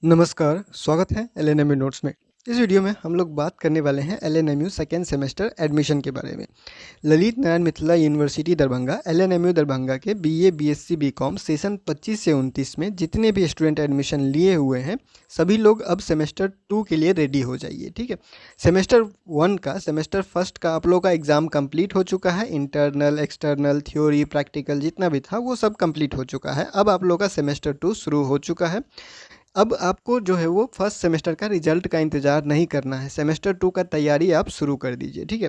नमस्कार, स्वागत है एलएनएमयू नोट्स में। इस वीडियो में हम लोग बात करने वाले हैं एलएनएमयू सेकेंड सेमेस्टर एडमिशन के बारे में। ललित नारायण मिथिला यूनिवर्सिटी दरभंगा एलएनएमयू दरभंगा के बीए, बीएससी, बीकॉम सेशन 25 से 29 में जितने भी स्टूडेंट एडमिशन लिए हुए हैं सभी लोग अब सेमेस्टर 2 के लिए रेडी हो जाइए। ठीक है, सेमेस्टर फर्स्ट का आप लोगों का एग्ज़ाम कंप्लीट हो चुका है। इंटरनल, एक्सटर्नल, थ्योरी, प्रैक्टिकल जितना भी था वो सब कंप्लीट हो चुका है। अब आप लोगों का सेमेस्टर 2 शुरू हो चुका है। अब आपको जो है वो फर्स्ट सेमेस्टर का रिजल्ट का इंतज़ार नहीं करना है, सेमेस्टर 2 का तैयारी आप शुरू कर दीजिए। ठीक है,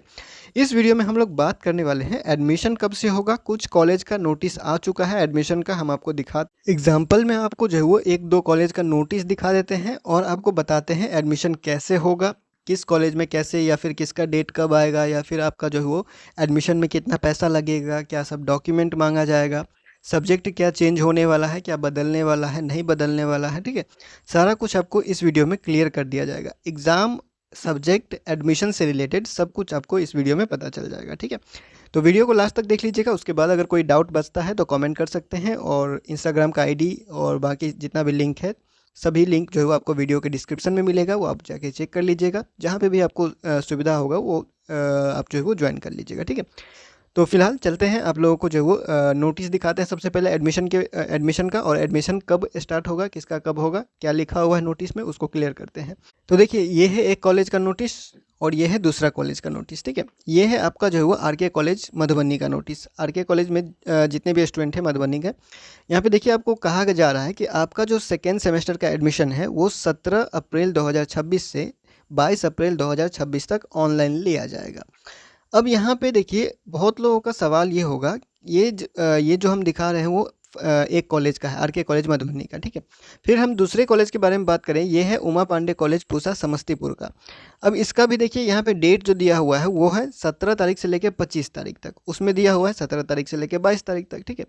इस वीडियो में हम लोग बात करने वाले हैं एडमिशन कब से होगा। कुछ कॉलेज का नोटिस आ चुका है एडमिशन का, हम आपको दिखा एग्जाम्पल में आपको जो है वो 1-2 कॉलेज का नोटिस दिखा देते हैं और आपको बताते हैं एडमिशन कैसे होगा, किस कॉलेज में कैसे, या फिर किसका डेट कब आएगा, या फिर आपका जो है वो एडमिशन में कितना पैसा लगेगा, क्या सब डॉक्यूमेंट मांगा जाएगा, सब्जेक्ट क्या चेंज होने वाला है, क्या बदलने वाला है, नहीं बदलने वाला है। ठीक है, सारा कुछ आपको इस वीडियो में क्लियर कर दिया जाएगा। एग्ज़ाम, सब्जेक्ट, एडमिशन से रिलेटेड सब कुछ आपको इस वीडियो में पता चल जाएगा। ठीक है, तो वीडियो को लास्ट तक देख लीजिएगा। उसके बाद अगर कोई डाउट बचता है तो कमेंट कर सकते हैं, और इंस्टाग्राम का आईडी और बाकी जितना भी लिंक है सभी लिंक जो है वो आपको वीडियो के डिस्क्रिप्शन में मिलेगा, वो आप जाके चेक कर लीजिएगा। जहाँ पे भी आपको सुविधा होगा वो आप जो है वो ज्वाइन कर लीजिएगा। ठीक है, तो फिलहाल चलते हैं, आप लोगों को जो है वो नोटिस दिखाते हैं। सबसे पहले एडमिशन का, और एडमिशन कब स्टार्ट होगा, किसका कब होगा, क्या लिखा हुआ है नोटिस में, उसको क्लियर करते हैं। तो देखिए, ये है एक कॉलेज का नोटिस और ये है दूसरा कॉलेज का नोटिस। ठीक है, ये है आपका जो है वो आरके कॉलेज मधुबनी का नोटिस। आरके कॉलेज में जितने भी स्टूडेंट हैं मधुबनी के, यहाँ पे देखिए आपको कहा जा रहा है कि आपका जो सेकेंड सेमेस्टर का एडमिशन है वो 17 अप्रैल 2026 से 22 अप्रैल 2026 तक ऑनलाइन लिया जाएगा। अब यहाँ पे देखिए बहुत लोगों का सवाल ये होगा, ये जो हम दिखा रहे हैं वो एक कॉलेज का है, आरके कॉलेज मधुबनी का। ठीक है, फिर हम दूसरे कॉलेज के बारे में बात करें, ये है उमा पांडे कॉलेज पूसा समस्तीपुर का। अब इसका भी देखिए यहाँ पे डेट जो दिया हुआ है वो है 17 तारीख से लेकर 25 तारीख तक, उसमें दिया हुआ है 17 तारीख से लेकर 22 तारीख तक। ठीक है,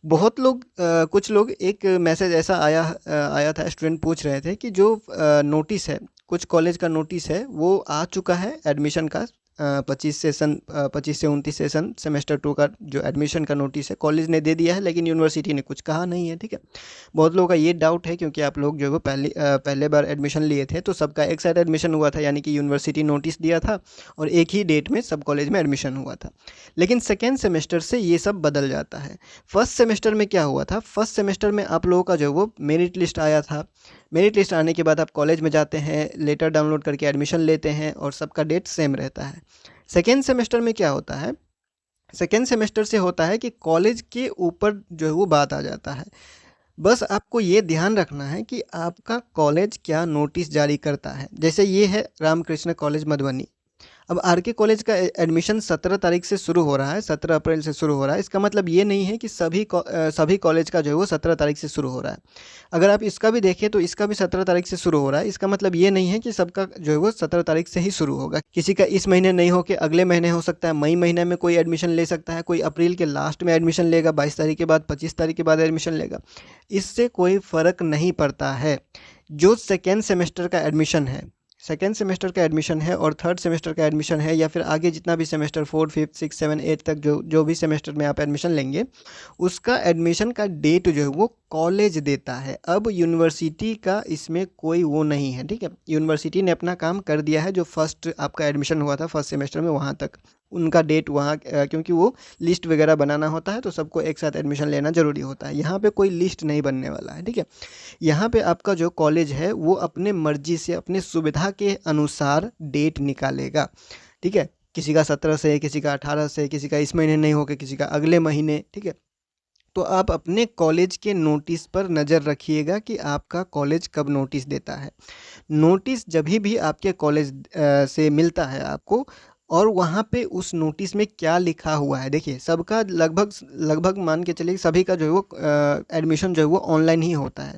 बहुत लोग कुछ लोग, एक मैसेज ऐसा आया था, स्टूडेंट पूछ रहे थे कि जो नोटिस है, कुछ कॉलेज का नोटिस है वो आ चुका है एडमिशन का। 25 से 29 सेशन सेमेस्टर 2 का जो एडमिशन का नोटिस है कॉलेज ने दे दिया है, लेकिन यूनिवर्सिटी ने कुछ कहा नहीं है। ठीक है, बहुत लोगों का ये डाउट है, क्योंकि आप लोग जो है वो पहले बार एडमिशन लिए थे तो सबका एक साथ एडमिशन हुआ था, यानी कि यूनिवर्सिटी नोटिस दिया था और एक ही डेट में सब कॉलेज में एडमिशन हुआ था। लेकिन सेकेंड सेमेस्टर से ये सब बदल जाता है। फर्स्ट सेमेस्टर में क्या हुआ था, फर्स्ट सेमेस्टर में आप लोगों का जो वो मेरिट लिस्ट आया था। मेरिट लिस्ट आने के बाद आप कॉलेज में जाते हैं, लेटर डाउनलोड करके एडमिशन लेते हैं और सबका डेट सेम रहता है। सेकेंड सेमेस्टर में क्या होता है, सेकेंड सेमेस्टर से होता है कि कॉलेज के ऊपर जो है वो बात आ जाता है। बस आपको ये ध्यान रखना है कि आपका कॉलेज क्या नोटिस जारी करता है। जैसे ये है रामकृष्ण कॉलेज मधुबनी। अब आरके कॉलेज का एडमिशन 17 तारीख से शुरू हो रहा है, 17 अप्रैल से शुरू हो रहा है। इसका मतलब ये नहीं है कि सभी कॉलेज का जो है वो 17 तारीख से शुरू हो रहा है। अगर आप इसका भी देखें तो इसका भी 17 तारीख से शुरू हो रहा है। इसका मतलब ये नहीं है कि सबका जो है वो 17 तारीख से ही शुरू होगा। किसी का इस महीने नहीं हो के अगले महीने हो सकता है, मई महीने में कोई एडमिशन ले सकता है, कोई अप्रैल के लास्ट में एडमिशन लेगा, 22 तारीख के बाद, 25 तारीख के बाद एडमिशन लेगा। इससे कोई फ़र्क नहीं पड़ता है। जो सेकेंड सेमेस्टर का एडमिशन है, सेकेंड सेमेस्टर का एडमिशन है और थर्ड सेमेस्टर का एडमिशन है, या फिर आगे जितना भी सेमेस्टर 4, 5, 6, 7, 8 तक जो भी सेमेस्टर में आप एडमिशन लेंगे, उसका एडमिशन का डेट जो है वो कॉलेज देता है। अब यूनिवर्सिटी का इसमें कोई वो नहीं है। ठीक है, यूनिवर्सिटी ने अपना काम कर दिया है। जो फर्स्ट आपका एडमिशन हुआ था फर्स्ट सेमेस्टर में, वहाँ तक उनका डेट वहाँ, क्योंकि वो लिस्ट वगैरह बनाना होता है तो सबको एक साथ एडमिशन लेना ज़रूरी होता है। यहाँ पे कोई लिस्ट नहीं बनने वाला है। ठीक है, यहाँ पे आपका जो कॉलेज है वो अपने मर्जी से, अपने सुविधा के अनुसार डेट निकालेगा। ठीक है, किसी का 17 से, किसी का 18 से, किसी का इस महीने नहीं होकर किसी का अगले महीने। ठीक है, तो आप अपने कॉलेज के नोटिस पर नज़र रखिएगा कि आपका कॉलेज कब नोटिस देता है। नोटिस जब भी आपके कॉलेज से मिलता है आपको, और वहाँ पे उस नोटिस में क्या लिखा हुआ है, देखिए सबका लगभग लगभग मान के चलिए सभी का जो है वो एडमिशन जो है वो ऑनलाइन ही होता है।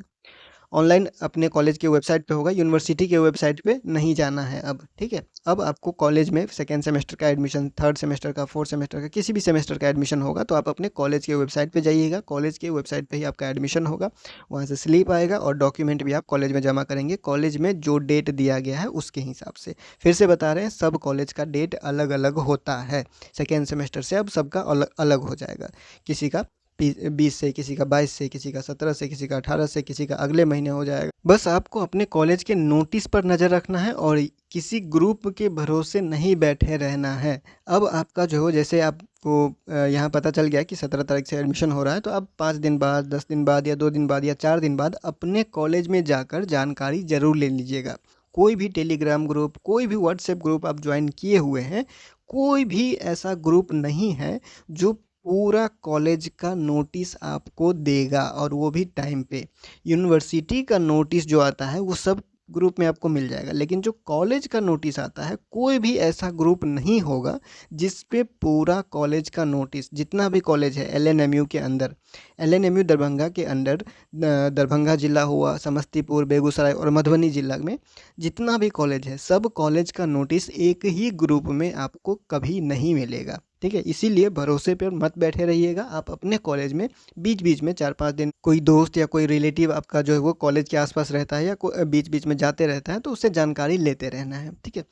ऑनलाइन अपने कॉलेज के वेबसाइट पे होगा, यूनिवर्सिटी के वेबसाइट पे नहीं जाना है अब। ठीक है, अब आपको कॉलेज में सेकेंड सेमेस्टर का एडमिशन, थर्ड सेमेस्टर का, फोर्थ सेमेस्टर का, किसी भी सेमेस्टर का एडमिशन होगा तो आप अपने कॉलेज के वेबसाइट पे जाइएगा। कॉलेज के वेबसाइट पे ही आपका एडमिशन होगा, वहाँ से स्लिप आएगा और डॉक्यूमेंट भी आप कॉलेज में जमा करेंगे, कॉलेज में जो डेट दिया गया है उसके हिसाब से। फिर से बता रहे हैं, सब कॉलेज का डेट अलग अलग होता है। सेकेंड सेमेस्टर से अब सबका अलग अलग हो जाएगा, किसी का 20 से, किसी का 22 से, किसी का 17 से, किसी का 18 से, किसी का अगले महीने हो जाएगा। बस आपको अपने कॉलेज के नोटिस पर नज़र रखना है और किसी ग्रुप के भरोसे नहीं बैठे रहना है। अब आपका जो हो, जैसे आपको यहाँ पता चल गया कि 17 तारीख से एडमिशन हो रहा है, तो अब 5 दिन बाद, 10 दिन बाद या 2 दिन बाद या 4 दिन बाद अपने कॉलेज में जाकर जानकारी ज़रूर ले लीजिएगा। कोई भी टेलीग्राम ग्रुप, कोई भी व्हाट्सएप ग्रुप आप ज्वाइन किए हुए हैं, कोई भी ऐसा ग्रुप नहीं है जो पूरा कॉलेज का नोटिस आपको देगा, और वो भी टाइम पे। यूनिवर्सिटी का नोटिस जो आता है वो सब ग्रुप में आपको मिल जाएगा, लेकिन जो कॉलेज का नोटिस आता है, कोई भी ऐसा ग्रुप नहीं होगा जिस पे पूरा कॉलेज का नोटिस, जितना भी कॉलेज है एलएनएमयू के अंदर, एलएनएमयू दरभंगा के अंदर, दरभंगा जिला हुआ, समस्तीपुर, बेगूसराय और मधुबनी जिला में जितना भी कॉलेज है, सब कॉलेज का नोटिस एक ही ग्रुप में आपको कभी नहीं मिलेगा। ठीक है, इसीलिए भरोसे पर मत बैठे रहिएगा। आप अपने कॉलेज में बीच बीच में 4-5 दिन कोई दोस्त या कोई रिलेटिव आपका जो है वो कॉलेज के आसपास रहता है या बीच बीच में जाते रहता है, तो उससे जानकारी लेते रहना है। ठीक है,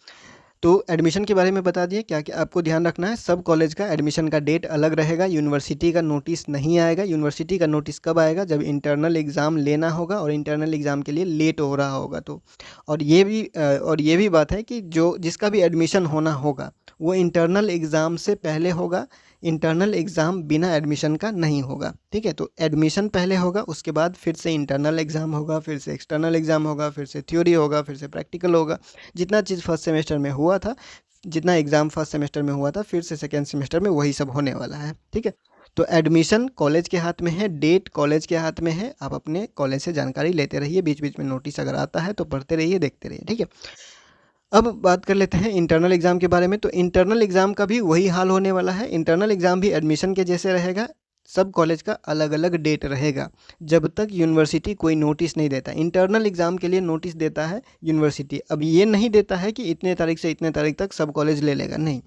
तो एडमिशन के बारे में बता दिए, क्या क्या आपको ध्यान रखना है। सब कॉलेज का एडमिशन का डेट अलग रहेगा, यूनिवर्सिटी का नोटिस नहीं आएगा। यूनिवर्सिटी का नोटिस कब आएगा? जब इंटरनल एग्ज़ाम लेना होगा और इंटरनल एग्ज़ाम के लिए लेट हो रहा होगा तो। और ये भी बात है कि जो जिसका भी एडमिशन होना होगा वो इंटरनल एग्ज़ाम से पहले होगा, इंटरनल एग्ज़ाम बिना एडमिशन का नहीं होगा। ठीक है, तो एडमिशन पहले होगा, उसके बाद फिर से इंटरनल एग्ज़ाम होगा, फिर से एक्सटर्नल एग्ज़ाम होगा, फिर से थ्योरी होगा, फिर से प्रैक्टिकल होगा। जितना चीज़ फर्स्ट सेमेस्टर में हुआ था, जितना एग्ज़ाम फर्स्ट सेमेस्टर में हुआ था, फिर से सेकेंड सेमेस्टर में वही सब होने वाला है। ठीक है, तो एडमिशन कॉलेज के हाथ में है, डेट कॉलेज के हाथ में है। आप अपने कॉलेज से जानकारी लेते रहिए, बीच बीच में नोटिस अगर आता है तो पढ़ते रहिए, देखते रहिए। ठीक है, अब बात कर लेते हैं इंटरनल एग्ज़ाम के बारे में। तो इंटरनल एग्ज़ाम का भी वही हाल होने वाला है। इंटरनल एग्ज़ाम भी एडमिशन के जैसे रहेगा, सब कॉलेज का अलग अलग डेट रहेगा जब तक यूनिवर्सिटी कोई नोटिस नहीं देता। इंटरनल एग्ज़ाम के लिए नोटिस देता है यूनिवर्सिटी। अब ये नहीं देता है कि इतने तारीख से इतने तारीख तक सब कॉलेज ले लेगा, नहीं,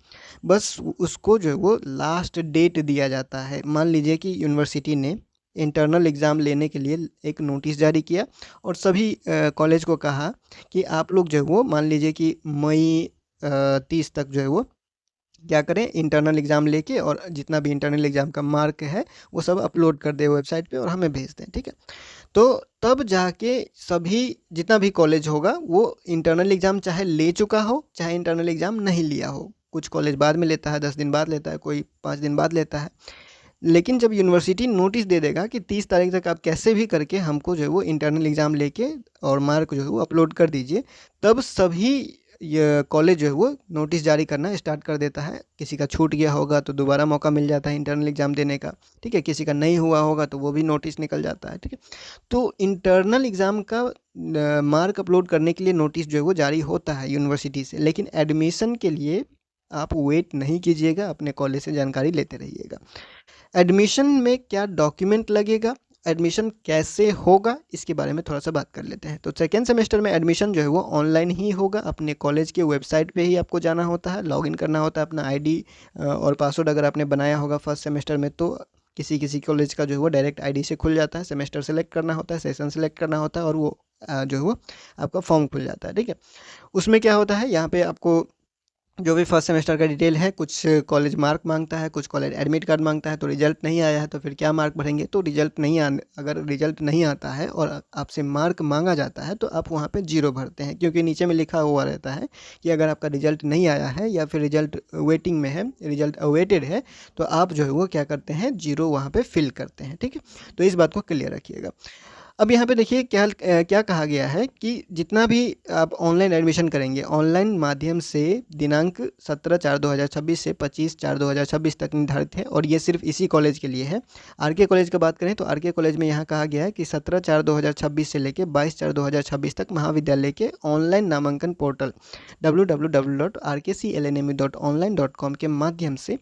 बस उसको जो है वो लास्ट डेट दिया जाता है। मान लीजिए कि यूनिवर्सिटी ने इंटरनल एग्ज़ाम लेने के लिए एक नोटिस जारी किया और सभी कॉलेज को कहा कि आप लोग जो है वो, मान लीजिए कि मई 30 तक जो है वो क्या करें, इंटरनल एग्ज़ाम लेके और जितना भी इंटरनल एग्ज़ाम का मार्क है वो सब अपलोड कर दें वेबसाइट पे और हमें भेज दें। ठीक है, तो तब जाके सभी, जितना भी कॉलेज होगा वो इंटरनल एग्ज़ाम चाहे ले चुका हो, चाहे इंटरनल एग्ज़ाम नहीं लिया हो। कुछ कॉलेज बाद में लेता है, 10 दिन बाद लेता है, कोई 5 दिन बाद लेता है। लेकिन जब यूनिवर्सिटी नोटिस दे देगा कि 30 तारीख तक आप कैसे भी करके हमको जो है वो इंटरनल एग्ज़ाम लेके और मार्क जो है वो अपलोड कर दीजिए, तब सभी ये कॉलेज जो है वो नोटिस जारी करना स्टार्ट कर देता है। किसी का छूट गया होगा तो दोबारा मौका मिल जाता है इंटरनल एग्ज़ाम देने का। ठीक है, किसी का नहीं हुआ होगा तो वो भी नोटिस निकल जाता है। ठीक है, तो इंटरनल एग्ज़ाम का मार्क अपलोड करने के लिए नोटिस जो है वो जारी होता है यूनिवर्सिटी से, लेकिन एडमिशन के लिए आप वेट नहीं कीजिएगा, अपने कॉलेज से जानकारी लेते रहिएगा। एडमिशन में क्या डॉक्यूमेंट लगेगा, एडमिशन कैसे होगा, इसके बारे में थोड़ा सा बात कर लेते हैं। तो सेकेंड सेमेस्टर में एडमिशन जो है वो ऑनलाइन ही होगा। अपने कॉलेज के वेबसाइट पे ही आपको जाना होता है, लॉगिन करना होता है अपना आईडी और पासवर्ड अगर आपने बनाया होगा फर्स्ट सेमेस्टर में, तो किसी किसी कॉलेज का जो है वो डायरेक्ट आईडी से खुल जाता है। सेमेस्टर सेलेक्ट करना होता है, सेशन सेलेक्ट करना होता है और वो जो है वो आपका फॉर्म खुल जाता है। ठीक है, उसमें क्या होता है, यहाँ पे आपको जो भी फर्स्ट सेमेस्टर का डिटेल है, कुछ कॉलेज मार्क मांगता है, कुछ कॉलेज एडमिट कार्ड मांगता है। तो रिजल्ट नहीं आया है तो फिर क्या मार्क भरेंगे, तो रिजल्ट नहीं आने, अगर रिजल्ट नहीं आता है और आपसे मार्क मांगा जाता है तो आप वहाँ पे 0 भरते हैं, क्योंकि नीचे में लिखा हुआ रहता है कि अगर आपका रिजल्ट नहीं आया है या फिर रिजल्ट वेटिंग में है, रिजल्ट अवेटेड है, तो आप जो है वो क्या करते हैं, 0 वहाँ पे फिल करते हैं। ठीक है, तो इस बात को क्लियर रखिएगा। अब यहाँ पे देखिए क्या कहा गया है कि जितना भी आप ऑनलाइन एडमिशन करेंगे, ऑनलाइन माध्यम से दिनांक 17/4/2026 से 25/4/2026 तक निर्धारित है, और ये सिर्फ इसी कॉलेज के लिए है। आरके कॉलेज का बात करें तो आरके कॉलेज में यहाँ कहा गया है कि 17/4/2026 से लेकर 22/4/2026 तक महाविद्यालय के ऑनलाइन नामांकन पोर्टल www.rkclnmu.online.com के माध्यम से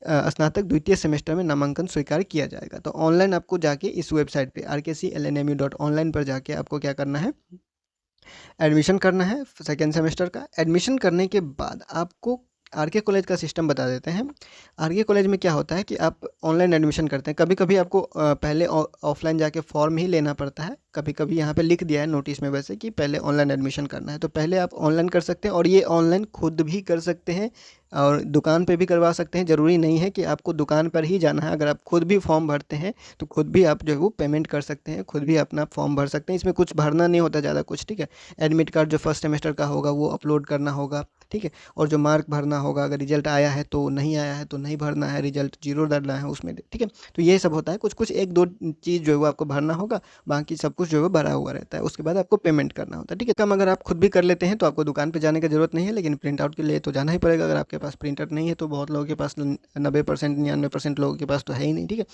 स्नातक द्वितीय सेमेस्टर में नामांकन स्वीकार किया जाएगा। तो ऑनलाइन आपको जाके इस वेबसाइट पे rkclnmu.online पर जाके आपको क्या करना है, एडमिशन करना है सेकेंड सेमेस्टर का। एडमिशन करने के बाद आपको आरके कॉलेज का सिस्टम बता देते हैं। आरके कॉलेज में क्या होता है कि आप ऑनलाइन एडमिशन करते हैं, कभी कभी आपको पहले ऑफलाइन जाके फॉर्म ही लेना पड़ता है, कभी कभी यहाँ पे लिख दिया है नोटिस में वैसे कि पहले ऑनलाइन एडमिशन करना है, तो पहले आप ऑनलाइन कर सकते हैं और ये ऑनलाइन खुद भी कर सकते हैं और दुकान पे भी करवा सकते हैं। ज़रूरी नहीं है कि आपको दुकान पर ही जाना है, अगर आप खुद भी फॉर्म भरते हैं तो खुद भी आप जो है वो पेमेंट कर सकते हैं, खुद भी अपना फॉर्म भर सकते हैं। इसमें कुछ भरना नहीं होता ज़्यादा कुछ, ठीक है। एडमिट कार्ड जो फर्स्ट सेमेस्टर का होगा वो अपलोड करना होगा, ठीक है, और जो मार्क भरना होगा, अगर रिजल्ट आया है तो नहीं आया है तो नहीं भरना है, रिजल्ट जीरो डालना है उसमें, ठीक है। तो ये सब होता है, कुछ कुछ एक दो चीज़ जो है वो आपको भरना होगा, बाकी सब कुछ जो है वो भरा हुआ रहता है, उसके बाद आपको पेमेंट करना होता है, ठीक है। कम अगर आप खुद भी कर लेते हैं तो आपको दुकान पे जाने की ज़रूरत नहीं है, लेकिन प्रिंट आउट के लिए तो जाना ही पड़ेगा। अगर आपके पास प्रिंटर नहीं है तो बहुत लोगों के पास 90% 99% लोगों के पास तो है ही नहीं, ठीक है।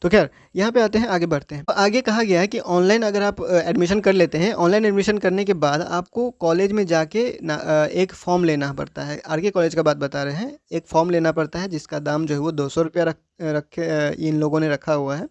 तो खैर यहाँ पे आते हैं, आगे बढ़ते हैं। तो आगे कहा गया है कि ऑनलाइन अगर आप एडमिशन कर लेते हैं, ऑनलाइन एडमिशन करने के बाद आपको कॉलेज में जाके एक फॉर्म लेना पड़ता है। आरके कॉलेज का बात बता रहे हैं, एक फॉर्म लेना पड़ता है जिसका दाम जो है वो 200 रुपया रखे इन लोगों ने रखा हुआ है।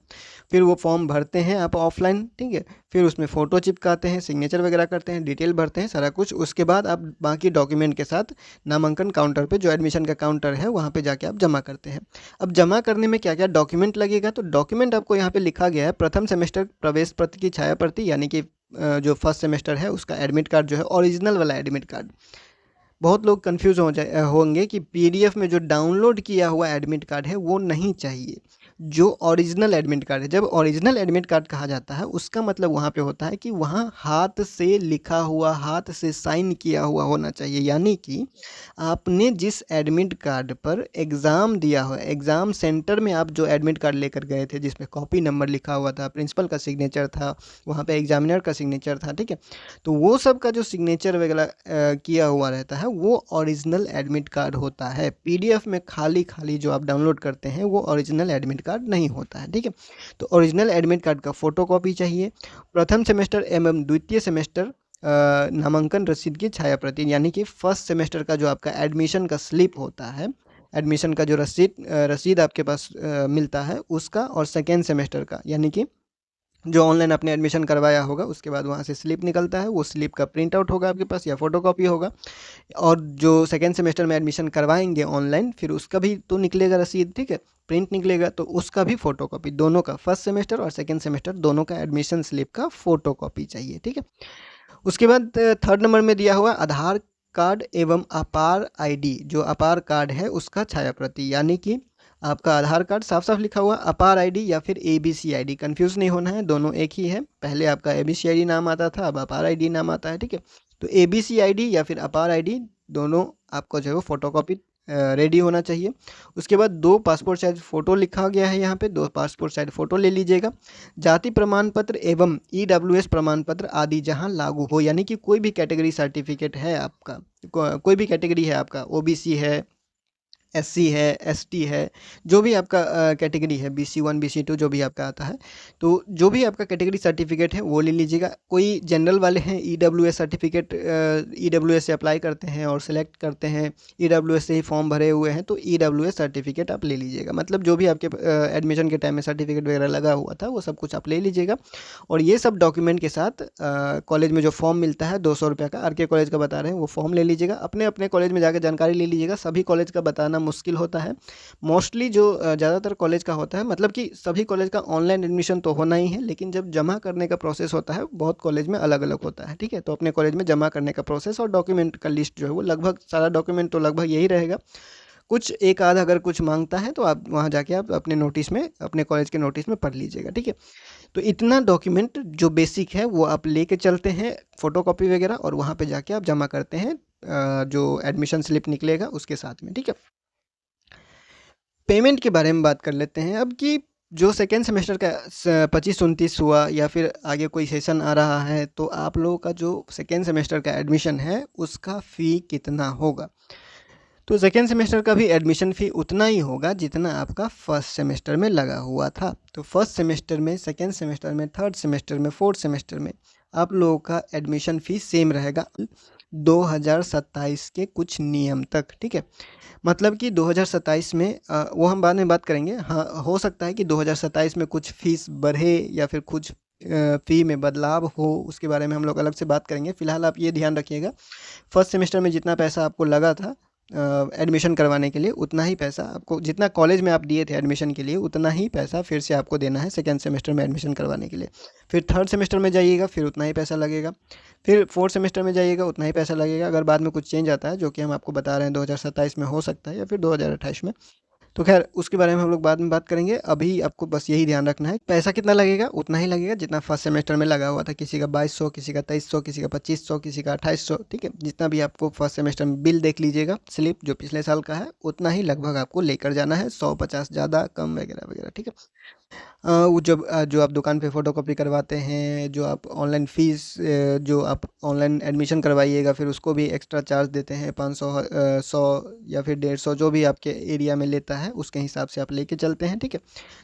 फिर वो फॉर्म भरते हैं आप ऑफलाइन, ठीक है। फिर उसमें फ़ोटो चिपकाते हैं, सिग्नेचर वगैरह करते हैं, डिटेल भरते हैं सारा कुछ। उसके बाद आप बाकी डॉक्यूमेंट के साथ नामांकन काउंटर पे, जो एडमिशन का काउंटर है वहाँ पे जाके आप जमा करते हैं। अब जमा करने में क्या क्या डॉक्यूमेंट लगेगा, तो डॉक्यूमेंट आपको यहाँ पे लिखा गया है, प्रथम सेमेस्टर प्रवेश पत्र की छाया प्रति, यानी कि जो फर्स्ट सेमेस्टर है उसका एडमिट कार्ड जो है, ओरिजिनल वाला एडमिट कार्ड। बहुत लोग कंफ्यूज होंगे कि पीडीएफ में जो डाउनलोड किया हुआ एडमिट कार्ड है वो नहीं चाहिए, जो ओरिजिनल एडमिट कार्ड है। जब ओरिजिनल एडमिट कार्ड कहा जाता है उसका मतलब वहाँ पे होता है कि वहाँ हाथ से लिखा हुआ, हाथ से साइन किया हुआ होना चाहिए, यानी कि आपने जिस एडमिट कार्ड पर एग्ज़ाम दिया हो, एग्ज़ाम सेंटर में आप जो एडमिट कार्ड लेकर गए थे जिसमें कॉपी नंबर लिखा हुआ था, प्रिंसिपल का सिग्नेचर था, वहाँ पे एग्जामिनर का सिग्नेचर था, ठीक है। तो वो सब का जो सिग्नेचर वगैरह किया हुआ रहता है वो ओरिजिनल एडमिट कार्ड होता है। पीडीएफ में खाली खाली जो आप डाउनलोड करते हैं वो ओरिजिनल एडमिट कार्ड नहीं होता है, ठीक है। तो ओरिजिनल एडमिट कार्ड का फोटोकॉपी चाहिए। प्रथम सेमेस्टर एवं द्वितीय सेमेस्टर नामांकन रसीद की छाया प्रति, यानी कि फर्स्ट सेमेस्टर का जो आपका एडमिशन का स्लिप होता है, एडमिशन का जो रसीद आपके पास मिलता है उसका, और सेकेंड सेमेस्टर का, यानी कि जो ऑनलाइन आपने एडमिशन करवाया होगा उसके बाद वहाँ से स्लिप निकलता है, वो स्लिप का प्रिंट आउट होगा आपके पास या फोटोकॉपी होगा। और जो सेकेंड सेमेस्टर में एडमिशन करवाएंगे ऑनलाइन, फिर उसका भी तो निकलेगा रसीद, ठीक है, प्रिंट निकलेगा, तो उसका भी फोटोकॉपी, दोनों का, फर्स्ट सेमेस्टर और सेकेंड सेमेस्टर दोनों का एडमिशन स्लिप का फोटोकॉपी चाहिए, ठीक है। उसके बाद थर्ड नंबर में दिया हुआ आधार कार्ड एवं अपार आईडी, जो अपार कार्ड है उसका छाया प्रति, यानी कि आपका आधार कार्ड, साफ साफ लिखा हुआ अपार आईडी या फिर एबीसी आईडी, कंफ्यूज नहीं होना है, दोनों एक ही है। पहले आपका एबीसी आईडी नाम आता था, अब अपार आईडी नाम आता है, ठीक है। तो एबीसी आईडी या फिर अपार आईडी दोनों आपको जो है वो फोटोकॉपी रेडी होना चाहिए। उसके बाद 2 पासपोर्ट साइज फ़ोटो लिखा गया है यहाँ पे, 2 पासपोर्ट साइज फ़ोटो ले लीजिएगा। जाति प्रमाण पत्र एवं ईडब्ल्यूएस प्रमाण पत्र आदि जहाँ लागू हो, यानी कि कोई भी कैटेगरी सर्टिफिकेट है आपका, कोई भी कैटेगरी है आपका, ओबीसी है, एससी है, एसटी है, जो भी आपका कैटेगरी है, BC1 BC2 जो भी आपका आता है, तो जो भी आपका कैटेगरी सर्टिफिकेट है वो ले लीजिएगा। कोई जनरल वाले हैं ईडब्ल्यूएस सर्टिफिकेट, ईडब्ल्यूएस से अप्लाई करते हैं और सेलेक्ट करते हैं, ईडब्ल्यूएस से ही फॉर्म भरे हुए हैं, तो ईडब्ल्यूएस सर्टिफिकेट आप ले लीजिएगा। मतलब जो भी आपके एडमिशन के टाइम में सर्टिफिकेट वगैरह लगा हुआ था वो सब कुछ आप ले लीजिएगा। और ये सब डॉक्यूमेंट के साथ कॉलेज में जो फॉर्म मिलता है 200 रुपये का, आरके कॉलेज का बता रहे हैं, वो फॉर्म ले लीजिएगा। अपने अपने कॉलेज में जाकर जानकारी ले लीजिएगा, सभी कॉलेज का बताना मुश्किल होता है। मोस्टली जो ज़्यादातर कॉलेज का होता है, मतलब कि सभी कॉलेज का ऑनलाइन एडमिशन तो होना ही है, लेकिन जब जमा करने का प्रोसेस होता है बहुत कॉलेज में अलग अलग होता है, ठीक है। तो अपने कॉलेज में जमा करने का प्रोसेस और डॉक्यूमेंट का लिस्ट जो है वो लगभग सारा डॉक्यूमेंट तो लगभग यही रहेगा। कुछ एक आधा अगर कुछ मांगता है तो आप वहाँ जाके आप अपने नोटिस में, अपने कॉलेज के नोटिस में पढ़ लीजिएगा, ठीक है। तो इतना डॉक्यूमेंट जो बेसिक है वो आप लेके चलते हैं, फोटोकॉपी वगैरह, और वहाँ पे जाके आप जमा करते हैं जो एडमिशन स्लिप निकलेगा उसके साथ में, ठीक है। पेमेंट के बारे में बात कर लेते हैं अब, कि जो सेकेंड सेमेस्टर का 25-29 हुआ या फिर आगे कोई सेशन आ रहा है, तो आप लोगों का जो सेकेंड सेमेस्टर का एडमिशन है उसका फ़ी कितना होगा। तो सेकेंड सेमेस्टर का भी एडमिशन फ़ी उतना ही होगा जितना आपका फर्स्ट सेमेस्टर में लगा हुआ था। तो फर्स्ट सेमेस्टर में, सेकेंड सेमेस्टर में, थर्ड सेमेस्टर में, फोर्थ सेमेस्टर में आप लोगों का एडमिशन फ़ी सेम रहेगा 2027 के कुछ नियम तक, ठीक है। मतलब कि 2027 में वो हम बाद में बात करेंगे। हाँ, हो सकता है कि 2027 में कुछ फ़ीस बढ़े या फिर कुछ फ़ी में बदलाव हो, उसके बारे में हम लोग अलग से बात करेंगे। फ़िलहाल आप ये ध्यान रखिएगा, फर्स्ट सेमेस्टर में जितना पैसा आपको लगा था एडमिशन करवाने के लिए उतना ही पैसा आपको, जितना कॉलेज में आप दिए थे एडमिशन के लिए उतना ही पैसा फिर से आपको देना है सेकेंड सेमेस्टर में एडमिशन करवाने के लिए। फिर थर्ड सेमेस्टर में जाइएगा फिर उतना ही पैसा लगेगा, फिर फोर्थ सेमेस्टर में जाइएगा उतना ही पैसा लगेगा। अगर बाद में कुछ चेंज आता है जो कि हम आपको बता रहे हैं 2027 में हो सकता है या फिर 2028 में, तो खैर उसके बारे में हम लोग बाद में बात करेंगे। अभी आपको बस यही ध्यान रखना है, पैसा कितना लगेगा उतना ही लगेगा जितना फर्स्ट सेमेस्टर में लगा हुआ था। किसी का 2200, किसी का 2300, किसी का 2500, किसी का 2800, ठीक है। जितना भी आपको फर्स्ट सेमेस्टर में बिल देख लीजिएगा, स्लिप जो पिछले साल का है उतना ही लगभग आपको लेकर जाना है, 100-50 ज़्यादा कम वगैरह वगैरह, ठीक है। वो जब जो आप दुकान पे फ़ोटोकॉपी करवाते हैं, जो आप ऑनलाइन फ़ीस, जो आप ऑनलाइन एडमिशन करवाइएगा फिर उसको भी एक्स्ट्रा चार्ज देते हैं 500, 100 या फिर 150, जो भी आपके एरिया में लेता है उसके हिसाब से आप लेके चलते हैं, ठीक है।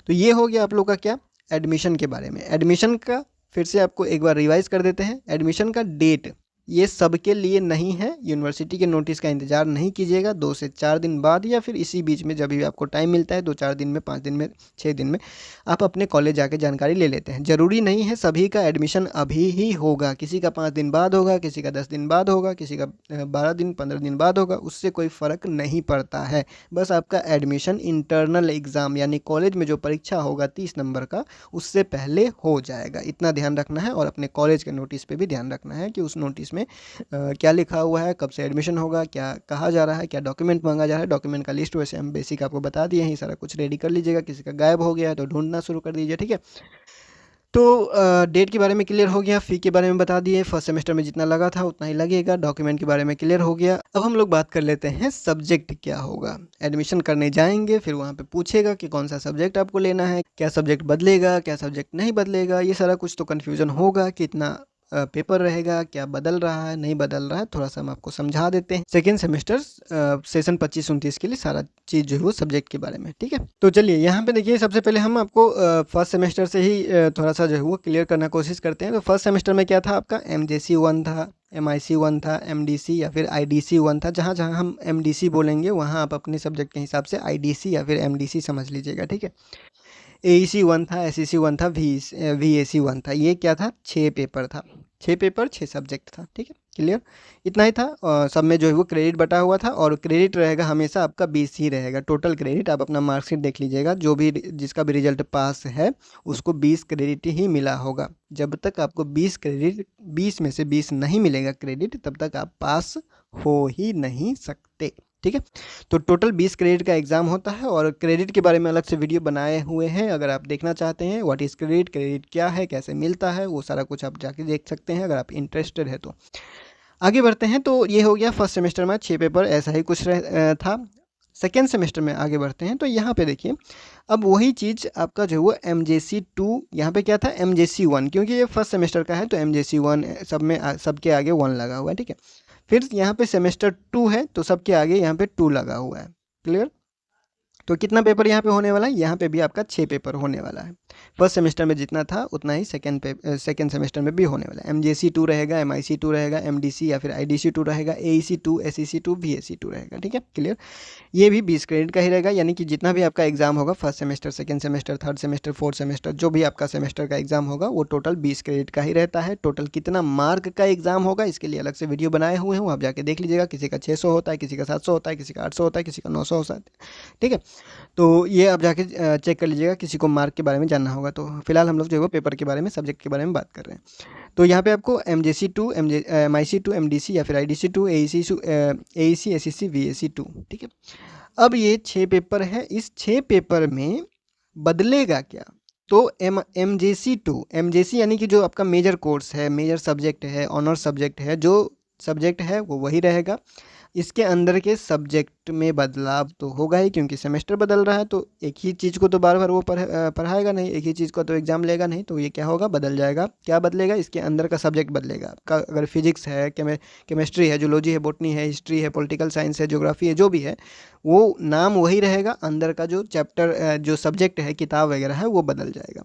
तो ये हो गया आप लोग का क्या, एडमिशन के बारे में। एडमिशन का फिर से आपको एक बार रिवाइज कर देते हैं। एडमिशन का डेट ये सबके लिए नहीं है, यूनिवर्सिटी के नोटिस का इंतज़ार नहीं कीजिएगा। 2 से 4 दिन बाद या फिर इसी बीच में जब भी आपको टाइम मिलता है, 2-4 दिन में, 5 दिन में, 6 दिन में, आप अपने कॉलेज जाके जानकारी ले लेते हैं। ज़रूरी नहीं है सभी का एडमिशन अभी ही होगा, किसी का 5 दिन बाद होगा, किसी का 10 दिन बाद होगा, किसी का 12 दिन 15 दिन बाद होगा, उससे कोई फ़र्क नहीं पड़ता है। बस आपका एडमिशन इंटरनल एग्ज़ाम यानी कॉलेज में जो परीक्षा होगा 30 नंबर का, उससे पहले हो जाएगा। इतना ध्यान रखना है और अपने कॉलेज के नोटिस पे भी ध्यान रखना है कि उस नोटिस में क्या लिखा हुआ है, कब से एडमिशन होगा, क्या कहा जा रहा है, क्या डॉक्यूमेंट मांगा जा रहा है। डॉक्यूमेंट का लिस्ट वैसे हम बेसिक आपको बता दिए हैं, सारा कुछ रेडी कर लीजिएगा। किसी का गायब हो गया है तो ढूंढना शुरू कर दीजिए, ठीक है। तो डेट के बारे में क्लियर हो गया, फ़ी के बारे में बता दिए, फर्स्ट सेमेस्टर में जितना लगा था उतना ही लगेगा, डॉक्यूमेंट के बारे में क्लियर हो गया। अब हम लोग बात कर लेते हैं सब्जेक्ट क्या होगा। एडमिशन करने जाएंगे फिर वहाँ पे पूछेगा कि कौन सा सब्जेक्ट आपको लेना है, क्या सब्जेक्ट बदलेगा, क्या सब्जेक्ट नहीं बदलेगा, ये सारा कुछ तो कन्फ्यूज़न होगा। कितना पेपर रहेगा, क्या बदल रहा है, नहीं बदल रहा है, थोड़ा सा हम आपको समझा देते हैं। सेकेंड सेमेस्टर सेशन 25-29 के लिए सारा चीज़ जो है वो सब्जेक्ट के बारे में, ठीक है। तो चलिए यहाँ पे देखिए, सबसे पहले हम आपको फर्स्ट सेमेस्टर से ही थोड़ा सा जो है वो क्लियर करना कोशिश करते हैं। तो फर्स्ट सेमेस्टर में क्या था आपका, MJC 1 था, MIC 1 था, MDC या फिर IDC 1 था। जहाँ जहाँ हम MDC बोलेंगे वहाँ आप अपने सब्जेक्ट के हिसाब से IDC या फिर MDC समझ लीजिएगा, ठीक है। AEC 1 था, SEC 1 था, VAC 1 था। ये क्या था, 6 पेपर था, 6 पेपर 6 सब्जेक्ट था, ठीक है, क्लियर। इतना ही था। सब में जो है वो क्रेडिट बटा हुआ था और क्रेडिट रहेगा हमेशा आपका 20 ही रहेगा। टोटल क्रेडिट आप अपना मार्कशीट देख लीजिएगा, जो भी जिसका भी रिजल्ट पास है उसको 20 क्रेडिट ही मिला होगा। जब तक आपको 20 क्रेडिट, 20 में से 20 नहीं मिलेगा क्रेडिट, तब तक आप पास हो ही नहीं सकते, ठीक है। तो टोटल 20 क्रेडिट का एग्ज़ाम होता है और क्रेडिट के बारे में अलग से वीडियो बनाए हुए हैं। अगर आप देखना चाहते हैं व्हाट इज़ क्रेडिट, क्रेडिट क्या है, कैसे मिलता है, वो सारा कुछ आप जाके देख सकते हैं अगर आप इंटरेस्टेड है तो। आगे बढ़ते हैं। तो ये हो गया फर्स्ट सेमेस्टर में 6 पेपर, ऐसा ही कुछ था। सेकेंड सेमेस्टर में आगे बढ़ते हैं तो यहाँ पे देखिए, अब वही चीज़ आपका जो है वो MJC 2, यहाँ पे क्या था MJC 1, क्योंकि ये फर्स्ट सेमेस्टर का है तो MJC 1 सब में सबके आगे 1 लगा हुआ है, ठीक है। फिर यहाँ पे सेमेस्टर 2 है तो सबके आगे यहाँ पे 2 लगा हुआ है, क्लियर। तो कितना पेपर यहाँ पे होने वाला है, यहाँ पे भी आपका 6 पेपर होने वाला है। फर्स्ट सेमेस्टर में जितना था उतना ही सेकेंड सेमेस्टर में भी होने वाला है। MJC 2 रहेगा, MIC 2 रहेगा, MDC या फिर IDC 2 रहेगा, AEC 2, SEC 2, VAC 2 रहेगा, ठीक है, क्लियर। ये भी 20 क्रेडिट का ही रहेगा, यानी कि जितना भी आपका एग्जाम होगा first semester, second semester, third semester, fourth semester, जो भी आपका सेमेस्टर का एग्जाम होगा वो टोटल 20 क्रेडिट का ही रहता है। टोटल कितना मार्क का एग्जाम होगा इसके लिए अलग से वीडियो बनाए हुए हैं, आप जाके देख लीजिएगा। किसी का 600 होता है, किसी का 700 होता है, किसी का 800 होता है, किसी का 900 होता है, ठीक है। तो ये आप जाके चेक कर लीजिएगा, किसी को मार्क के बारे में जानना होगा तो। फिलहाल हम लोग जो है वो पेपर के बारे में, सब्जेक्ट के बारे में बात कर रहे हैं। तो यहाँ पे आपको MJC 2, MIC 2, MDC या फिर IDC 2, AEC, SEC, VAC 2, ठीक है। अब ये 6 पेपर है, इस 6 पेपर में बदलेगा क्या, तो MJC 2, MJC यानी कि जो आपका मेजर कोर्स है, मेजर सब्जेक्ट है, ऑनर सब्जेक्ट है, जो सब्जेक्ट है वो वही रहेगा। इसके अंदर के सब्जेक्ट में बदलाव तो होगा ही, क्योंकि सेमेस्टर बदल रहा है तो एक ही चीज़ को तो बार बार वो पढ़ाएगा नहीं, एक ही चीज़ का तो एग्ज़ाम लेगा नहीं, तो ये क्या होगा, बदल जाएगा। क्या बदलेगा, इसके अंदर का सब्जेक्ट बदलेगा आपका। अगर फिजिक्स है, केमिस्ट्री है, जूलॉजी है, बॉटनी है, हिस्ट्री है, पॉलिटिकल साइंस है, ज्योग्राफी है, जो भी है वो नाम वही रहेगा, अंदर का जो चैप्टर जो सब्जेक्ट है, किताब वगैरह है, वो बदल जाएगा।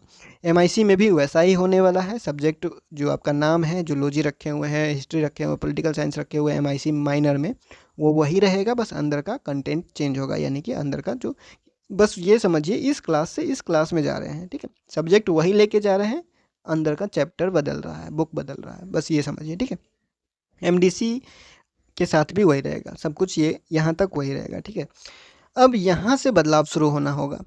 MIC में भी वैसा ही होने वाला है। सब्जेक्ट जो आपका नाम है, जूलॉजी रखे हुए हैं, हिस्ट्री रखे हुए हैं, पॉलिटिकल साइंस रखे हुए हैं MIC माइनर में, वो वही रहेगा, बस अंदर का कंटेंट चेंज होगा, यानी कि अंदर का जो, बस ये समझिए इस क्लास से इस क्लास में जा रहे हैं, ठीक है। सब्जेक्ट वही लेके जा रहे हैं, अंदर का चैप्टर बदल रहा है, बुक बदल रहा है, बस ये समझिए, ठीक है। MDC के साथ भी वही रहेगा, सब कुछ ये यहाँ तक वही रहेगा, ठीक है। अब यहाँ से बदलाव शुरू होना होगा।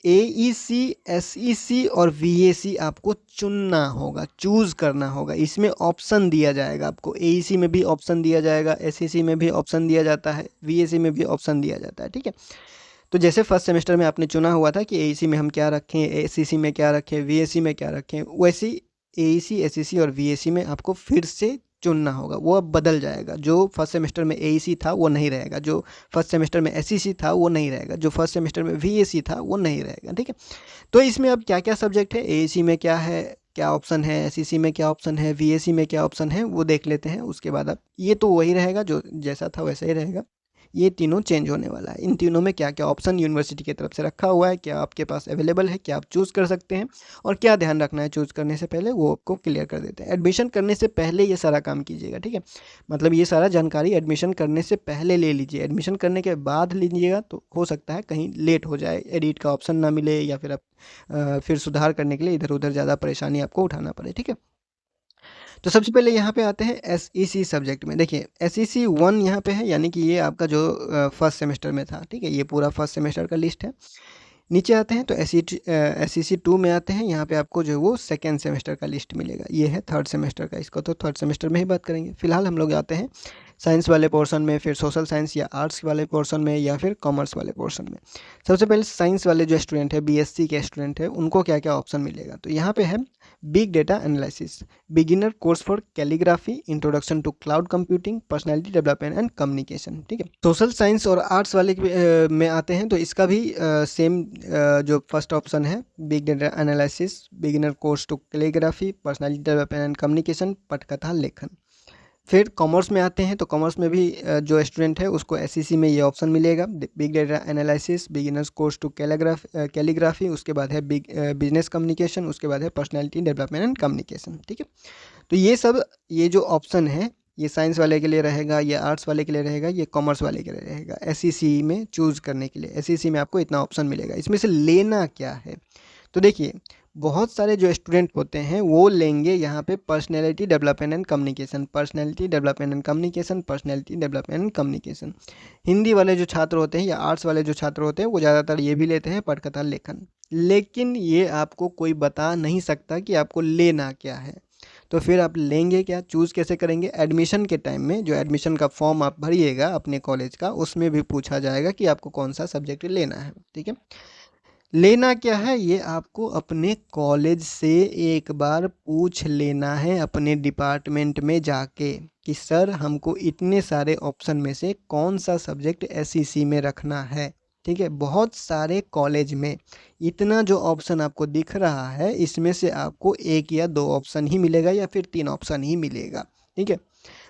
AEC, SEC और VAC आपको चुनना होगा, चूज़ करना होगा। इसमें ऑप्शन दिया जाएगा आपको, AEC में भी ऑप्शन दिया जाएगा, SEC में भी ऑप्शन दिया जाता है, VAC में भी ऑप्शन दिया जाता है, ठीक है। तो जैसे फर्स्ट सेमेस्टर में आपने चुना हुआ था कि AEC में हम क्या रखें, SEC में क्या रखें, VAC में क्या रखें, वैसे ही AEC, SEC और VAC में आपको फिर से चुनना होगा। वो अब बदल जाएगा। जो फर्स्ट सेमेस्टर में AEC था वो नहीं रहेगा, जो फर्स्ट सेमेस्टर में SEC था वो नहीं रहेगा, जो फर्स्ट सेमेस्टर में VAC था वो नहीं रहेगा, ठीक है। तो इसमें अब क्या क्या सब्जेक्ट है, AEC में क्या है, क्या ऑप्शन है, SEC में क्या ऑप्शन है, VAC में क्या ऑप्शन है, वो देख लेते हैं। उसके बाद अब ये तो वही रहेगा, जो जैसा था वैसा ही रहेगा। ये तीनों चेंज होने वाला है। इन तीनों में क्या क्या ऑप्शन यूनिवर्सिटी की तरफ से रखा हुआ है, क्या आपके पास अवेलेबल है, क्या आप चूज़ कर सकते हैं, और क्या ध्यान रखना है चूज़ करने से पहले, वो आपको क्लियर कर देते हैं। एडमिशन करने से पहले ये सारा काम कीजिएगा, ठीक है। मतलब ये सारा जानकारी एडमिशन करने से पहले ले लीजिए। एडमिशन करने के बाद लीजिएगा तो हो सकता है कहीं लेट हो जाए, एडिट का ऑप्शन ना मिले, या फिर आप फिर सुधार करने के लिए इधर उधर ज़्यादा परेशानी आपको उठाना पड़े, ठीक है। तो सबसे पहले यहाँ पे आते हैं SEC सब्जेक्ट में। देखिए SEC 1 यहाँ पे है, यानी कि ये आपका जो फर्स्ट सेमेस्टर में था, ठीक है। ये पूरा फर्स्ट सेमेस्टर का लिस्ट है। नीचे आते हैं तो SEC 2 में आते हैं। यहाँ पे आपको जो है वो सेकेंड सेमेस्टर का लिस्ट मिलेगा। ये है थर्ड सेमेस्टर का, इसको तो थर्ड सेमेस्टर में ही बात करेंगे। फिलहाल हम लोग आते हैं साइंस वाले पोर्शन में, फिर सोशल साइंस या आर्ट्स वाले पोर्शन में, या फिर कॉमर्स वाले पोर्शन में। सबसे पहले साइंस वाले जो स्टूडेंट है, BSc के स्टूडेंट है, उनको क्या क्या ऑप्शन मिलेगा। तो यहाँ पे है big data analysis, beginner course for calligraphy, introduction to cloud computing, personality development and communication, ठीक है। सोशल साइंस और आर्ट्स वाले में आते हैं तो इसका भी सेम जो फर्स्ट ऑप्शन है, big data analysis, beginner course to calligraphy, personality development and communication, पटकथा लेखन। फिर कॉमर्स में आते हैं तो कॉमर्स में भी जो स्टूडेंट है उसको SEC में ये ऑप्शन मिलेगा, big data analysis, beginners course to calligraphy, उसके बाद है बिजनेस कम्युनिकेशन, उसके बाद है पर्सनैलिटी डेवलपमेंट एंड कम्युनिकेशन, ठीक है। तो ये सब, ये जो ऑप्शन है, ये साइंस वाले के लिए रहेगा, ये आर्ट्स वाले के लिए रहेगा, ये कॉमर्स वाले के लिए रहेगा। SEC में चूज़ करने के लिए SEC में आपको इतना ऑप्शन मिलेगा। इसमें से लेना क्या है, तो देखिए बहुत सारे जो स्टूडेंट होते हैं वो लेंगे यहाँ पे personality development and communication, personality development and communication, personality development and communication. Hindi वाले जो छात्र होते हैं या आर्ट्स वाले जो छात्र होते हैं वो ज़्यादातर ये भी लेते हैं, पटकथा लेखन। लेकिन ये आपको कोई बता नहीं सकता कि आपको लेना क्या है। तो फिर आप लेंगे क्या, चूज़ कैसे करेंगे। एडमिशन के टाइम में जो एडमिशन का फॉर्म आप भरिएगा अपने कॉलेज का, उसमें भी पूछा जाएगा कि आपको कौन सा सब्जेक्ट लेना है, ठीक है। लेना क्या है ये आपको अपने कॉलेज से एक बार पूछ लेना है, अपने डिपार्टमेंट में जाके, कि सर हमको इतने सारे ऑप्शन में से कौन सा सब्जेक्ट SEC में रखना है, ठीक है। बहुत सारे कॉलेज में इतना जो ऑप्शन आपको दिख रहा है, इसमें से आपको 1 या 2 ऑप्शन ही मिलेगा, या फिर 3 ऑप्शन ही मिलेगा, ठीक है।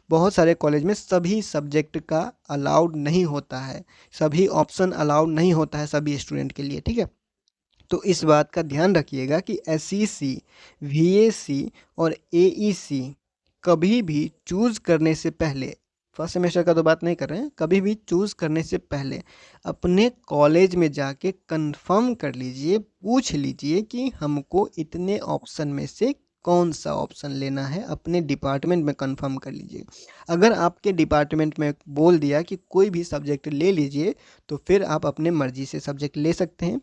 बहुत सारे कॉलेज में सभी सब्जेक्ट का अलाउड नहीं होता है, सभी ऑप्शन अलाउड नहीं होता है सभी स्टूडेंट के लिए, ठीक है। तो इस बात का ध्यान रखिएगा कि SEC, VAC और AEC कभी भी चूज़ करने से पहले, फर्स्ट सेमेस्टर का तो बात नहीं कर रहे हैं, कभी भी चूज़ करने से पहले अपने कॉलेज में जाके कंफर्म कर लीजिए, पूछ लीजिए कि हमको इतने ऑप्शन में से कौन सा ऑप्शन लेना है। अपने डिपार्टमेंट में कंफर्म कर लीजिए। अगर आपके डिपार्टमेंट में बोल दिया कि कोई भी सब्जेक्ट ले लीजिए, तो फिर आप अपने मर्जी से सब्जेक्ट ले सकते हैं।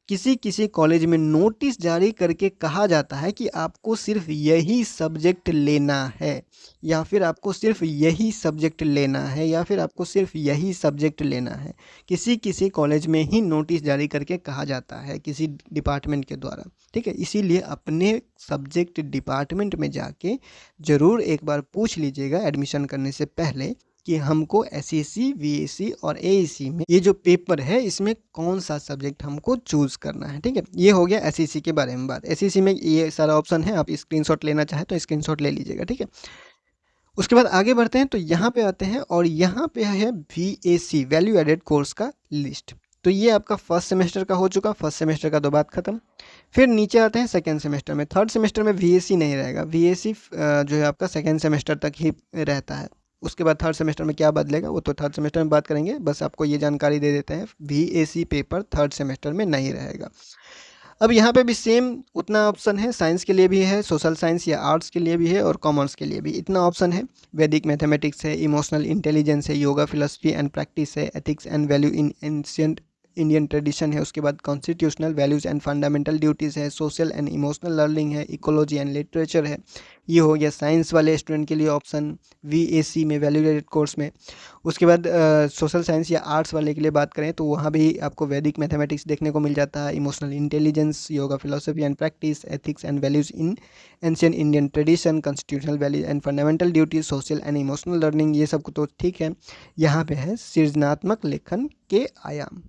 किसी किसी कॉलेज में नोटिस जारी करके कहा जाता है कि आपको सिर्फ यही सब्जेक्ट लेना है, या फिर आपको सिर्फ यही सब्जेक्ट लेना है, या फिर आपको सिर्फ यही सब्जेक्ट लेना है। किसी किसी कॉलेज में ही नोटिस जारी करके कहा जाता है किसी डिपार्टमेंट के द्वारा, ठीक है। इसीलिए अपने सब्जेक्ट डिपार्टमेंट में जाके ज़रूर एक बार पूछ लीजिएगा एडमिशन करने से पहले कि हमको SEC, VAC और AEC में ये जो पेपर है इसमें कौन सा सब्जेक्ट हमको चूज़ करना है, ठीक है। ये हो गया SEC के बारे में बात। SEC में ये सारा ऑप्शन है, आप स्क्रीनशॉट लेना चाहें तो स्क्रीनशॉट ले लीजिएगा, ठीक है। उसके बाद आगे बढ़ते हैं तो यहाँ पे आते हैं, और यहाँ पे है VAC, वैल्यू एडेड कोर्स का लिस्ट। तो ये आपका फर्स्ट सेमेस्टर का हो चुका, फर्स्ट सेमेस्टर का तो बात खत्म। फिर नीचे आते हैं सेकेंड सेमेस्टर में। थर्ड सेमेस्टर में VAC नहीं रहेगा, VAC जो है आपका सेकेंड सेमेस्टर तक ही रहता है। उसके बाद थर्ड सेमेस्टर में क्या बदलेगा वो तो थर्ड सेमेस्टर में बात करेंगे, बस आपको ये जानकारी दे देते हैं VAC पेपर थर्ड सेमेस्टर में नहीं रहेगा। अब यहाँ पे भी सेम उतना ऑप्शन है, साइंस के लिए भी है, सोशल साइंस या आर्ट्स के लिए भी है और कॉमर्स के लिए भी इतना ऑप्शन है। वैदिक मैथमेटिक्स है, इमोशनल इंटेलिजेंस है, योगा फिलोसफी एंड प्रैक्टिस है, ethics and value in ancient Indian tradition है, उसके बाद constitutional values and fundamental duties है, सोशल एंड इमोशनल लर्निंग है, इकोलॉजी एंड लिटरेचर है। ये हो गया साइंस वाले स्टूडेंट के लिए ऑप्शन VAC में, वैल्यूएडेड कोर्स में। उसके बाद सोशल साइंस या आर्ट्स वाले के लिए बात करें तो वहाँ भी आपको वैदिक मैथमेटिक्स देखने को मिल जाता है, emotional intelligence, yoga philosophy and practice, ethics and values in ancient Indian tradition, constitutional values and fundamental duties, social and emotional learning, ये सब तो ठीक है। यहाँ पे है सृजनात्मक लेखन के आयाम।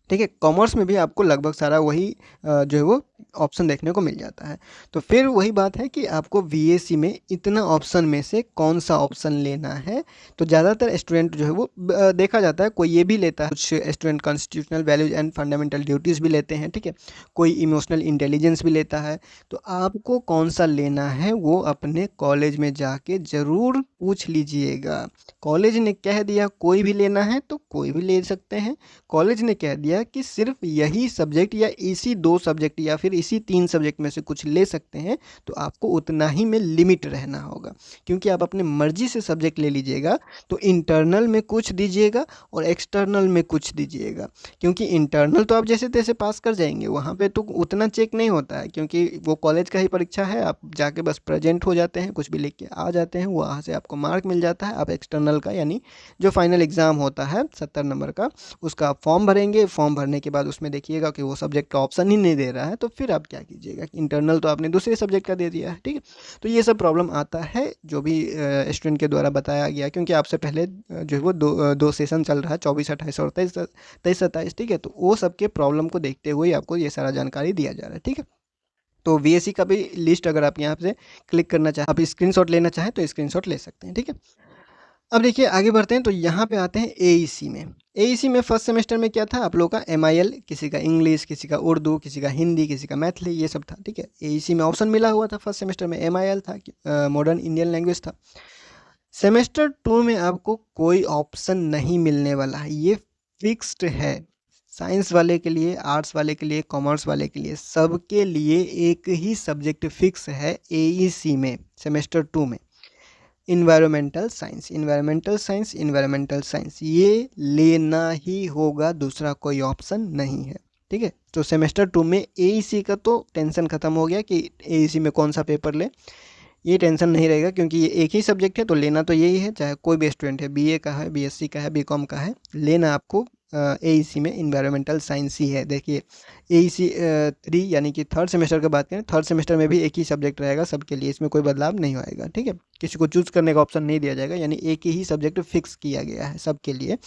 ठीक है, कॉमर्स में भी आपको लगभग सारा वही जो है वो ऑप्शन देखने को मिल जाता है। तो फिर वही बात है कि आपको VAC में इतना ऑप्शन में से कौन सा ऑप्शन लेना है। तो ज़्यादातर स्टूडेंट जो है वो देखा जाता है, कोई ये भी लेता है, कुछ student constitutional values and fundamental duties भी लेते हैं, ठीक है, कोई इमोशनल इंटेलिजेंस भी लेता है। तो आपको कौन सा लेना है वो अपने कॉलेज में जाके ज़रूर पूछ लीजिएगा। कॉलेज ने कह दिया कोई भी लेना है तो कोई भी ले सकते हैं, कॉलेज ने कह दिया कि सिर्फ यही सब्जेक्ट या इसी 2 सब्जेक्ट या फिर इसी 3 सब्जेक्ट में से कुछ ले सकते हैं, तो आपको उतना ही में लिमिट रहना होगा। क्योंकि आप अपने मर्जी से सब्जेक्ट ले लीजिएगा तो इंटरनल में कुछ दीजिएगा और एक्सटर्नल में कुछ दीजिएगा। क्योंकि इंटरनल तो आप जैसे तैसे पास कर जाएंगे, वहाँ पे तो उतना चेक नहीं होता है, क्योंकि वो कॉलेज का ही परीक्षा है, आप जाके बस प्रेजेंट हो जाते हैं, कुछ भी लिख के आ जाते हैं, वहाँ से आपको मार्क मिल जाता है। आप एक्सटर्नल का यानी जो फाइनल एग्ज़ाम होता है 70 नंबर का, उसका आप फॉर्म भरेंगे, फॉर्म भरने के बाद उसमें देखिएगा कि वो सब्जेक्ट का ऑप्शन ही नहीं दे रहा है, तो फिर आप क्या कीजिएगा, इंटरनल तो आपने दूसरे सब्जेक्ट का दे दिया है, ठीक है। तो ये सब प्रॉब्लम आता है जो भी स्टूडेंट के द्वारा बताया गया, क्योंकि आपसे पहले जो है वो दो सेशन चल रहा है, 24, 28 और 23, 27, ठीक है। तो वो सब के प्रॉब्लम को देखते हुए आपको ये सारा जानकारी दिया जा रहा है, ठीक है। तो VAC का भी लिस्ट अगर आप यहाँ से क्लिक करना चाहें, आप स्क्रीनशॉट लेना चाहें तो स्क्रीनशॉट ले सकते हैं, ठीक है। अब देखिए आगे बढ़ते हैं, तो यहाँ पे आते हैं AEC में। AEC में फर्स्ट सेमेस्टर में क्या था आप लोगों का, MIL, किसी का इंग्लिश, किसी का उर्दू, किसी का हिंदी, किसी का मैथिली, ये सब था, ठीक है। AEC में ऑप्शन मिला हुआ था फर्स्ट सेमेस्टर में, MIL था, मॉडर्न इंडियन लैंग्वेज था। सेमेस्टर 2 में आपको कोई ऑप्शन नहीं मिलने वाला है, ये फिक्स्ड है। साइंस वाले के लिए, आर्ट्स वाले के लिए, कॉमर्स वाले के लिए, सबके लिए एक ही सब्जेक्ट फिक्स है AEC में सेमेस्टर 2 में, environmental science, environmental science, environmental science, ये लेना ही होगा, दूसरा कोई ऑप्शन नहीं है, ठीक है। तो सेमेस्टर 2 में AEC का तो टेंशन ख़त्म हो गया कि AEC में कौन सा पेपर ले, ये टेंशन नहीं रहेगा, क्योंकि ये एक ही सब्जेक्ट है तो लेना तो यही है, चाहे कोई भी स्टूडेंट है, BA का है, BSc का है, BCom का है, लेना आपको AEC में इन्वायरमेंटल साइंस ही है। देखिए AEC 3 यानी कि थर्ड सेमेस्टर की बात करें, थर्ड सेमेस्टर में भी एक ही सब्जेक्ट रहेगा सबके लिए, इसमें कोई बदलाव नहीं होएगा, ठीक है। किसी को चूज़ करने का ऑप्शन नहीं दिया जाएगा, यानी एक ही सब्जेक्ट फिक्स किया गया है सबके लिए।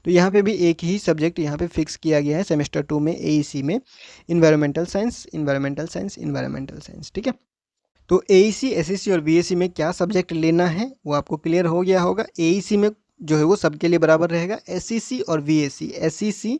तो यहाँ पे भी एक ही सब्जेक्ट यहाँ पे फिक्स किया गया है सेमेस्टर 2 में AEC में, environmental science, environmental science, environmental science, ठीक है। तो AEC, SEC और VAC में क्या सब्जेक्ट लेना है वो आपको क्लियर हो गया होगा। AEC में जो है वो सबके लिए बराबर रहेगा, SEC और VAC, SEC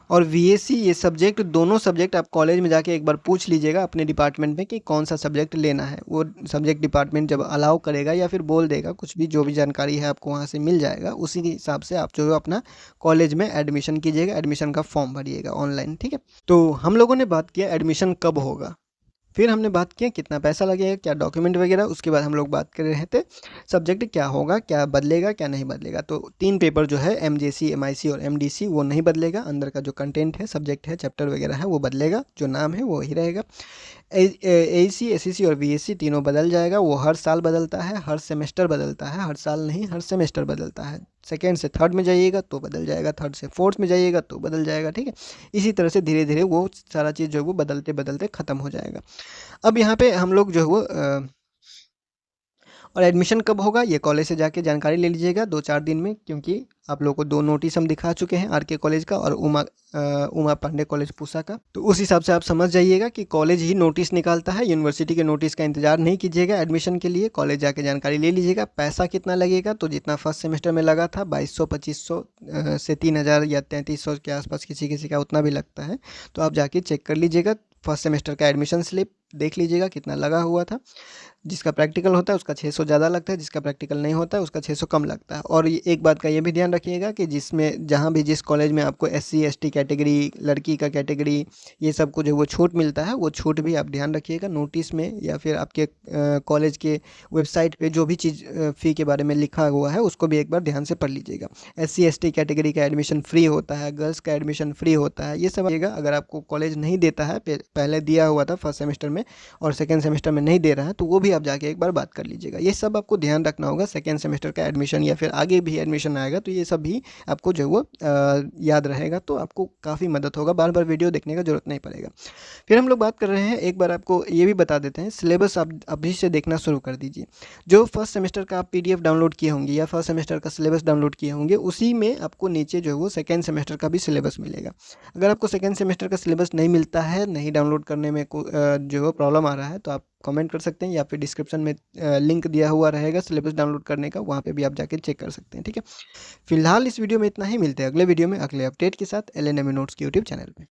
और VAC ये सब्जेक्ट, दोनों सब्जेक्ट आप कॉलेज में जाके एक बार पूछ लीजिएगा अपने डिपार्टमेंट में कि कौन सा सब्जेक्ट लेना है। वो सब्जेक्ट डिपार्टमेंट जब अलाउ करेगा या फिर बोल देगा, कुछ भी जो भी जानकारी है आपको वहाँ से मिल जाएगा, उसी के हिसाब से आप जो है अपना कॉलेज में एडमिशन कीजिएगा, एडमिशन का फॉर्म भरिएगा ऑनलाइन, ठीक है। तो हम लोगों ने बात किया एडमिशन कब होगा, फिर हमने बात किया कितना पैसा लगेगा, क्या डॉक्यूमेंट वगैरह, उसके बाद हम लोग बात कर रहे थे सब्जेक्ट क्या होगा, क्या बदलेगा क्या नहीं बदलेगा। तो 3 पेपर जो है MJC, MIC और MDC वो नहीं बदलेगा, अंदर का जो कंटेंट है, सब्जेक्ट है, चैप्टर वगैरह है वो बदलेगा, जो नाम है वो ही रहेगा। AEC, SEC और VAC तीनों बदल जाएगा, वो हर साल बदलता है, हर सेमेस्टर बदलता है, हर साल नहीं हर सेमेस्टर बदलता है। सेकेंड से थर्ड में जाइएगा तो बदल जाएगा, थर्ड से फोर्थ में जाइएगा तो बदल जाएगा, ठीक है। इसी तरह से धीरे धीरे वो सारा चीज़ जो है वो बदलते बदलते ख़त्म हो जाएगा। अब यहाँ पे हम लोग जो है वो और एडमिशन कब होगा ये कॉलेज से जाके जानकारी ले लीजिएगा 2-4 दिन में, क्योंकि आप लोगों को 2 नोटिस हम दिखा चुके हैं, RK कॉलेज का और उमा पांडे कॉलेज पूसा का। तो उस हिसाब से आप समझ जाइएगा कि कॉलेज ही नोटिस निकालता है, यूनिवर्सिटी के नोटिस का इंतजार नहीं कीजिएगा एडमिशन के लिए, कॉलेज जाके जानकारी ले लीजिएगा। पैसा कितना लगेगा, तो जितना फर्स्ट सेमेस्टर में लगा था 2200-2500 से 3000 या 3300 के आसपास, किसी किसी का उतना भी लगता है, तो आप जाके चेक कर लीजिएगा। फर्स्ट सेमेस्टर का एडमिशन स्लिप देख लीजिएगा कितना लगा हुआ था। जिसका प्रैक्टिकल होता है उसका 600 ज़्यादा लगता है, जिसका प्रैक्टिकल नहीं होता है उसका 600 कम लगता है। और एक बात का ये भी ध्यान रखिएगा कि जहाँ भी जिस कॉलेज में आपको SC ST कैटेगरी, लड़की का कैटेगरी, ये सब को जो वो छूट मिलता है, वो छूट भी आप ध्यान रखिएगा नोटिस में या फिर आपके कॉलेज के वेबसाइट पे जो भी चीज़ फ़ी के बारे में लिखा हुआ है उसको भी एक बार ध्यान से पढ़ लीजिएगा। SC ST कैटेगरी का एडमिशन फ्री होता है, गर्ल्स का एडमिशन फ्री होता है, ये सब आइएगा। अगर आपको कॉलेज नहीं देता है, पहले दिया हुआ था फर्स्ट सेमेस्टर में और सेकेंड सेमेस्टर में नहीं दे रहा है, तो वो भी आप जाके एक बार बात कर लीजिएगा। ये सब आपको ध्यान रखना होगा। सेकेंड सेमेस्टर का एडमिशन या फिर आगे भी एडमिशन आएगा तो ये सब भी आपको जो है वो याद रहेगा, तो आपको काफ़ी मदद होगा, बार बार वीडियो देखने का ज़रूरत नहीं पड़ेगा। फिर हम लोग बात कर रहे हैं, एक बार आपको ये भी बता देते हैं, सिलेबस आप अभी से देखना शुरू कर दीजिए। जो फर्स्ट सेमेस्टर का आप PDF डाउनलोड किए होंगे या फर्स्ट सेमेस्टर का सिलेबस डाउनलोड किए होंगे, उसी में आपको नीचे जो है वो सेकेंड सेमेस्टर का भी सिलेबस मिलेगा। अगर आपको सेकेंड सेमेस्टर का सिलेबस नहीं मिलता है, नहीं डाउनलोड करने में जो है प्रॉब्लम आ रहा है, तो आप कमेंट कर सकते हैं या फिर डिस्क्रिप्शन में लिंक दिया हुआ रहेगा सिलेबस डाउनलोड करने का, वहाँ पे भी आप जाके चेक कर सकते हैं। ठीक है, फिलहाल इस वीडियो में इतना ही। मिलते हैं अगले वीडियो में अगले अपडेट के साथ LNME नोट्स के यूट्यूब चैनल पे।